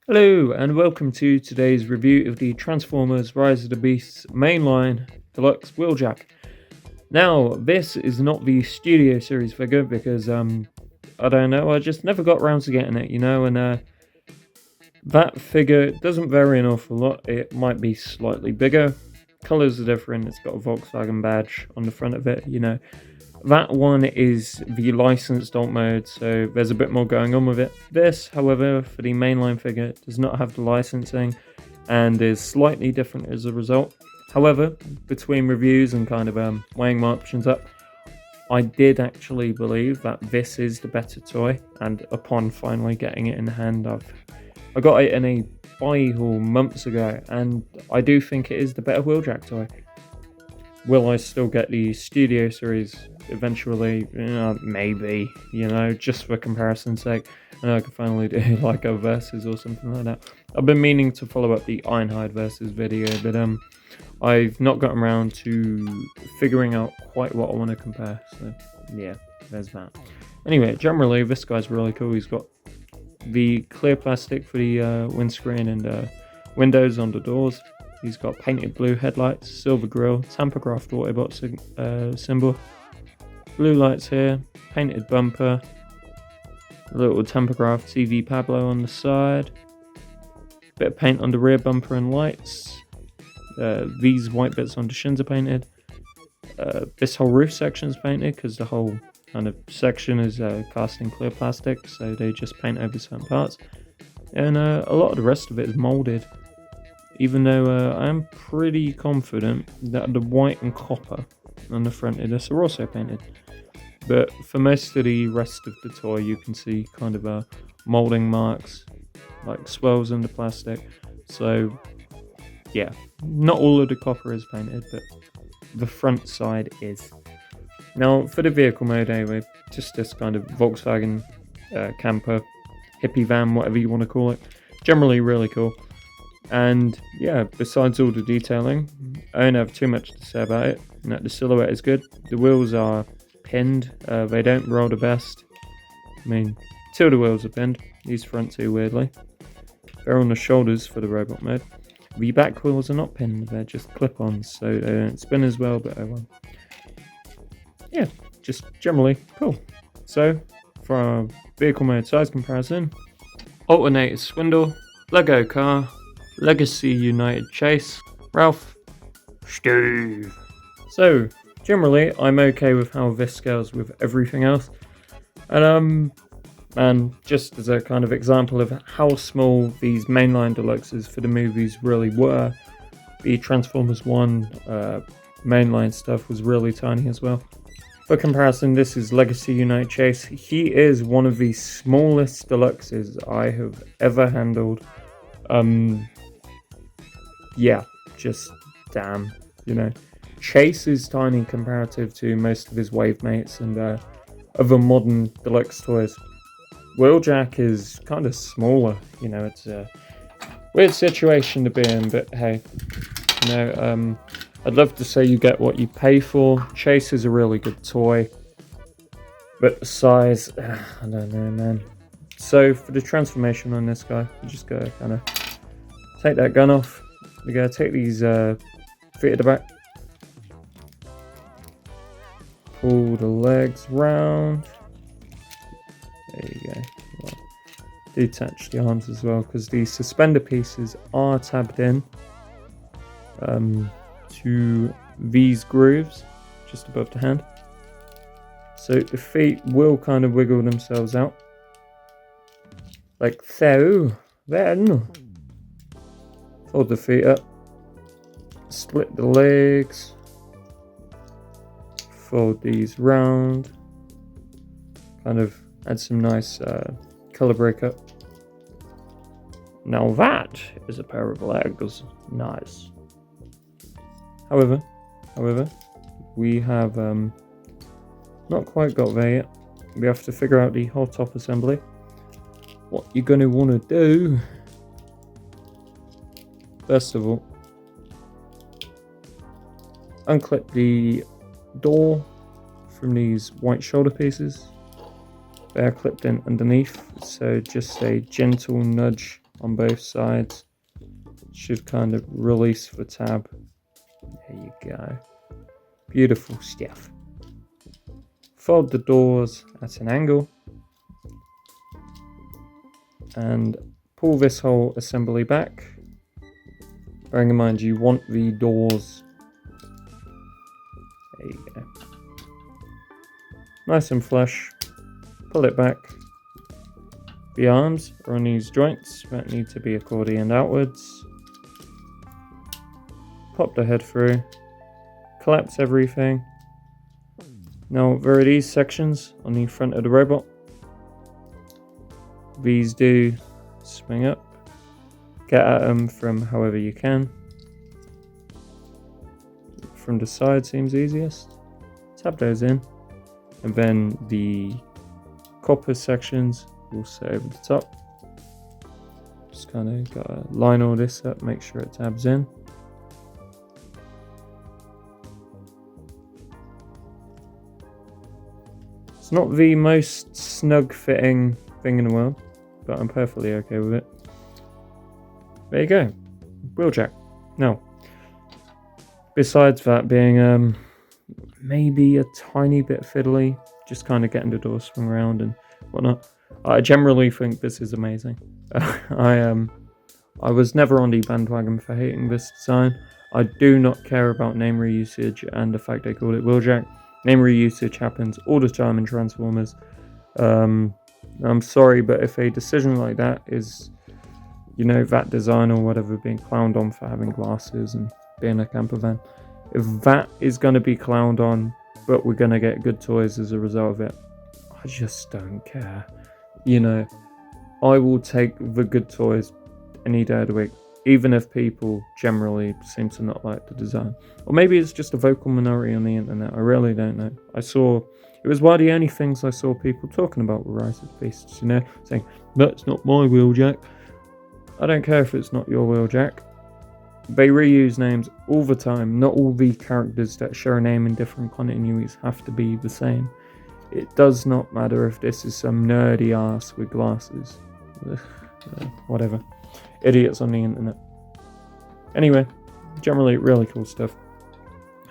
Hello and welcome to today's review of the Transformers Rise of the Beasts mainline Deluxe Wheeljack. Now, this is not the Studio Series figure because, I don't know, I just never got around to getting it, and that figure doesn't vary an awful lot. It might be slightly bigger, colours are different, it's got a Volkswagen badge on the front of it, That one is the licensed alt mode, so there's a bit more going on with it. This, however, for the mainline figure, does not have the licensing and is slightly different as a result. However, between reviews and kind of weighing my options up, I did actually believe that this is the better toy, and upon finally getting it in hand, I got it in a buy haul months ago, and I do think it is the better Wheeljack toy. Will I still get the Studio Series eventually? Maybe, just for comparison's sake. And I can finally do like a versus or something like that. I've been meaning to follow up the Ironhide versus video, but I've not gotten around to figuring out quite what I want to compare. So yeah, there's that. Anyway, generally this guy's really cool. He's got the clear plastic for the windscreen and windows on the doors. He's got painted blue headlights, silver grille, Tampercraft Autobot symbol, blue lights here, painted bumper, a little Tampercraft TV Pablo on the side, bit of paint on the rear bumper and lights. These white bits on the shins are painted. This whole roof section is painted because the whole kind of section is cast in clear plastic, so they just paint over certain parts. And a lot of the rest of it is molded. Even though I am pretty confident that the white and copper on the front of this are also painted. But for most of the rest of the toy, you can see kind of molding marks, like swells in the plastic. So yeah, not all of the copper is painted, but the front side is. Now for the vehicle mode anyway, just this kind of Volkswagen camper, hippie van, whatever you want to call it. Generally really cool. And yeah, besides all the detailing, I don't have too much to say about it. The silhouette is good. The wheels are pinned. They don't roll the best. I mean, two of the wheels are pinned. These front two, weirdly. They're on the shoulders for the robot mode. The back wheels are not pinned. They're just clip-ons, so they don't spin as well, but oh well. Yeah, just generally cool. So, for our vehicle mode size comparison, alternator swindle, Lego car, Legacy United Chase, Ralph, Steve. So, generally, I'm okay with how this scales with everything else. And just as a kind of example of how small these mainline deluxes for the movies really were, the Transformers 1 mainline stuff was really tiny as well. For comparison, this is Legacy United Chase. He is one of the smallest deluxes I have ever handled. Yeah, just damn, Chase is tiny comparative to most of his wave mates and other modern deluxe toys. Wheeljack is kind of smaller, it's a weird situation to be in, but hey, I'd love to say you get what you pay for. Chase is a really good toy, but the size, I don't know, man. So for the transformation on this guy, you just gotta kind of take that gun off. We're going to take these feet at the back, pull the legs round, there you go. Well, detach the arms as well because the suspender pieces are tabbed in to these grooves just above the hand, so the feet will kind of wiggle themselves out like so. Then fold the feet up, split the legs, fold these round, kind of add some nice colour breakup. Now that is a pair of legs, nice. However, we have not quite got there yet. We have to figure out the whole top assembly. What you're going to want to do, first of all, unclip the door from these white shoulder pieces. They are clipped in underneath, so just a gentle nudge on both sides. Should kind of release the tab. There you go. Beautiful stuff. Fold the doors at an angle. And pull this whole assembly back. Bearing in mind you want the doors. There you go. Nice and flush. Pull it back. The arms are on these joints that need to be accordioned outwards. Pop the head through. Collapse everything. Now there are these sections on the front of the robot. These do swing up. Get at them from however you can. From the side seems easiest. Tap those in. And then the copper sections will sit over the top. Just kind of gotta line all this up, make sure it tabs in. It's not the most snug fitting thing in the world, but I'm perfectly okay with it. There you go, Wheeljack. Now, besides that being maybe a tiny bit fiddly, just kind of getting the door swung around and whatnot, I generally think this is amazing. I was never on the bandwagon for hating this design. I do not care about name reusage and the fact they called it Wheeljack. Name reusage happens all the time in Transformers. I'm sorry, but if a decision like that is, you know, that design or whatever being clowned on for having glasses and being a camper van, if that is going to be clowned on, but we're going to get good toys as a result of it, I just don't care. You know, I will take the good toys any day of the week, even if people generally seem to not like the design. Or maybe it's just a vocal minority on the internet, I really don't know. It was one of the only things I saw people talking about with Rise of the Beasts, you know, saying, that's not my Wheeljack. I don't care if it's not your Wheeljack. They reuse names all the time. Not all the characters that share a name in different continuities have to be the same. It does not matter if this is some nerdy ass with glasses. Whatever. Idiots on the internet. Anyway, generally really cool stuff.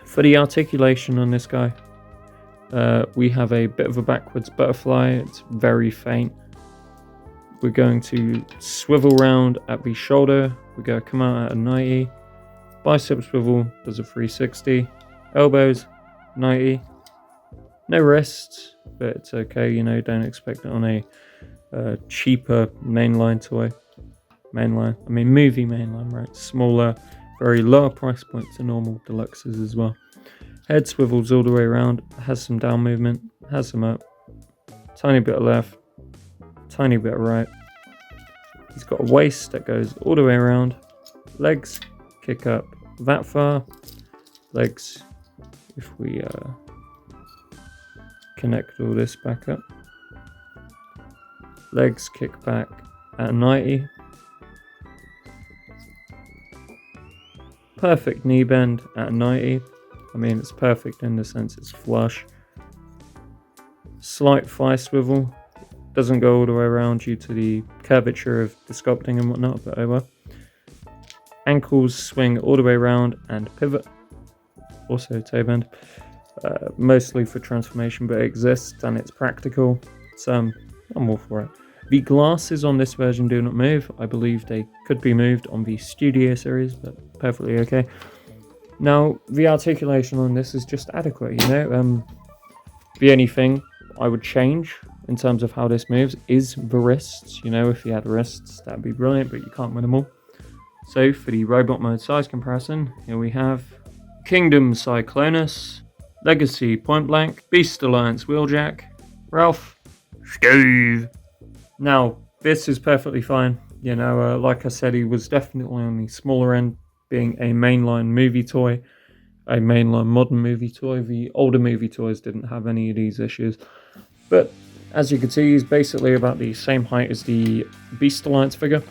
For the articulation on this guy, we have a bit of a backwards butterfly. It's very faint. We're going to swivel round at the shoulder. We're going to come out at a 90. Bicep swivel does a 360. Elbows, 90. No wrists, but it's okay, you know, don't expect it on a cheaper mainline toy. Movie mainline, right? Smaller, very lower price point to normal deluxes as well. Head swivels all the way around, has some down movement, has some up. Tiny bit of left, tiny bit of right. He's got a waist that goes all the way around. Legs kick up that far. Legs, if we connect all this back up. Legs kick back at 90. Perfect knee bend at 90. I mean, it's perfect in the sense it's flush. Slight thigh swivel. Doesn't go all the way around due to the curvature of the sculpting and whatnot, but oh well. Ankles swing all the way around and pivot. Also toe bend. Mostly for transformation, but it exists and it's practical. So I'm all for it. The glasses on this version do not move. I believe they could be moved on the Studio series, but perfectly okay. Now, the articulation on this is just adequate, you know. The only thing I would change in terms of how this moves is the wrists. You know, if you had wrists, that'd be brilliant, but you can't win them all. So, for the robot mode size comparison, here we have Kingdom Cyclonus, Legacy Point Blank, Beast Alliance Wheeljack, Ralph, Steve. Now, this is perfectly fine. You know, like I said, he was definitely on the smaller end, being a mainline movie toy, a mainline modern movie toy. The older movie toys didn't have any of these issues. But as you can see, he's basically about the same height as the Beast Alliance figure.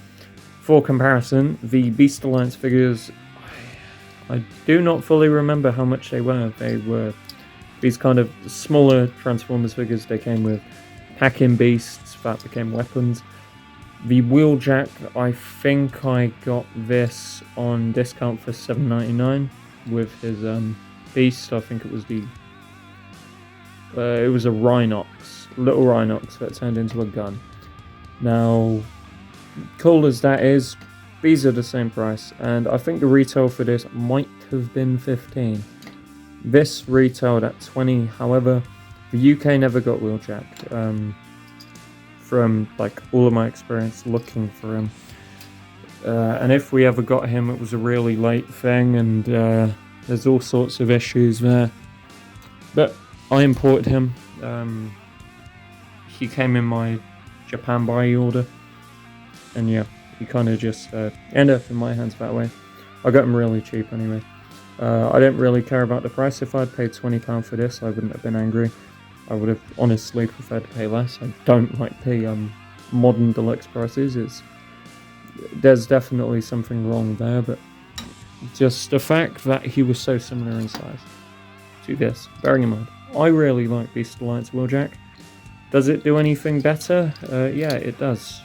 For comparison, the Beast Alliance figures, I do not fully remember how much they were. They were these kind of smaller Transformers figures. They came with pack-in beasts that became weapons. The Wheeljack, I think I got this on discount for $7.99 with his beast. I think it was it was a Rhinox, little Rhinox that turned into a gun. Now, cool as that is, these are the same price, and I think the retail for this might have been 15. This retailed at 20. However, the UK never got Wheeljack. From like all of my experience looking for him, and if we ever got him, it was a really late thing, and there's all sorts of issues there. But I imported him. He came in my Japan buy order, and yeah, he kind of just ended up in my hands that way. I got him really cheap anyway. I didn't really care about the price. If I'd paid £20 for this, I wouldn't have been angry. I would have honestly preferred to pay less. I don't like the modern deluxe prices. There's definitely something wrong there, but just the fact that he was so similar in size to this, bearing in mind, I really like Beast Alliance Wheeljack. Does it do anything better? Yeah, it does.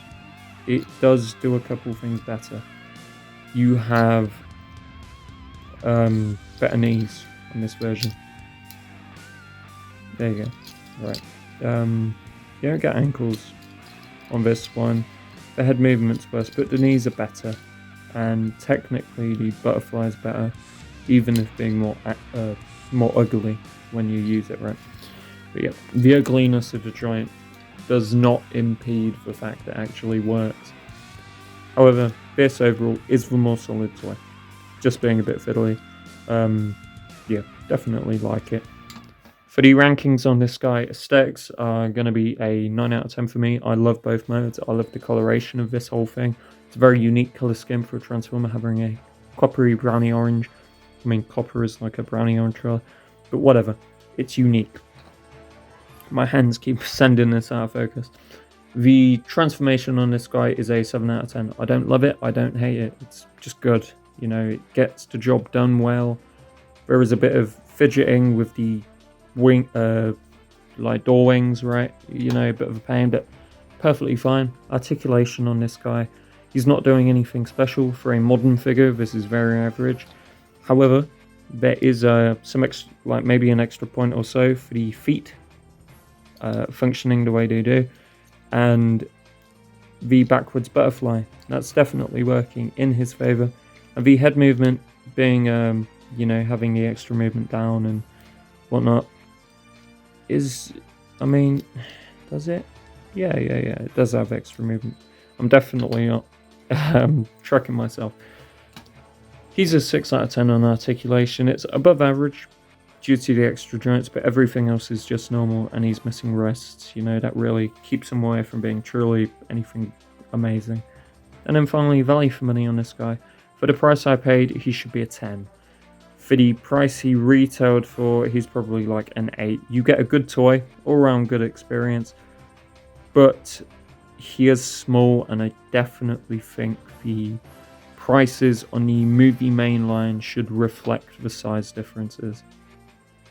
It does do a couple things better. You have better knees on this version. There you go. Right. You don't get ankles on this one. The head movement's worse, but the knees are better. And technically the butterfly is better, even if being more ugly when you use it, right? But yeah, the ugliness of the joint does not impede the fact that it actually works. However, this overall is the more solid toy. Just being a bit fiddly. Yeah, definitely like it. For the rankings on this guy, aesthetics are going to be a 9 out of 10 for me. I love both modes. I love the coloration of this whole thing. It's a very unique color scheme for a Transformer, having a coppery browny orange. I mean, copper is like a browny orange color, but whatever. It's unique. My hands keep sending this out of focus. The transformation on this guy is a 7 out of 10. I don't love it. I don't hate it. It's just good. You know, it gets the job done well. There is a bit of fidgeting with the wing, like door wings, right? You know, a bit of a pain, but perfectly fine. Articulation on this guy, he's not doing anything special for a modern figure. This is very average. However, there is some extra, like maybe an extra point or so for the feet functioning the way they do, and the backwards butterfly, that's definitely working in his favor. And the head movement being you know, having the extra movement down and whatnot is, I mean, does it? Yeah, it does have extra movement. I'm definitely not tracking myself. He's a 6 out of 10 on articulation. It's above average due to the extra joints, but everything else is just normal, and he's missing wrists. You know, that really keeps him away from being truly anything amazing. And then finally, value for money on this guy. For the price I paid, he should be a 10. For the price he retailed for, he's probably like an 8. You get a good toy, all-around good experience, but he is small, and I definitely think the prices on the movie mainline should reflect the size differences.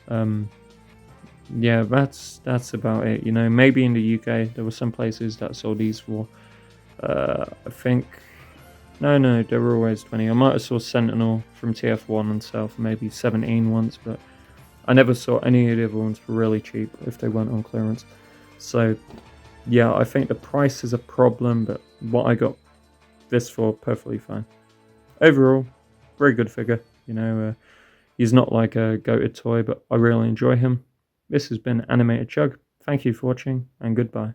Yeah, that's about it. You know, maybe in the UK there were some places that sold these for I think no, they were always 20. I might have saw Sentinel from TF1 and sell for maybe 17 once, but I never saw any of the other ones for really cheap if they weren't on clearance. So yeah, I think the price is a problem, but what I got this for, perfectly fine. Overall, very good figure. You know, he's not like a goated toy, but I really enjoy him. This has been AnimatedCHUG. Thank you for watching, and goodbye.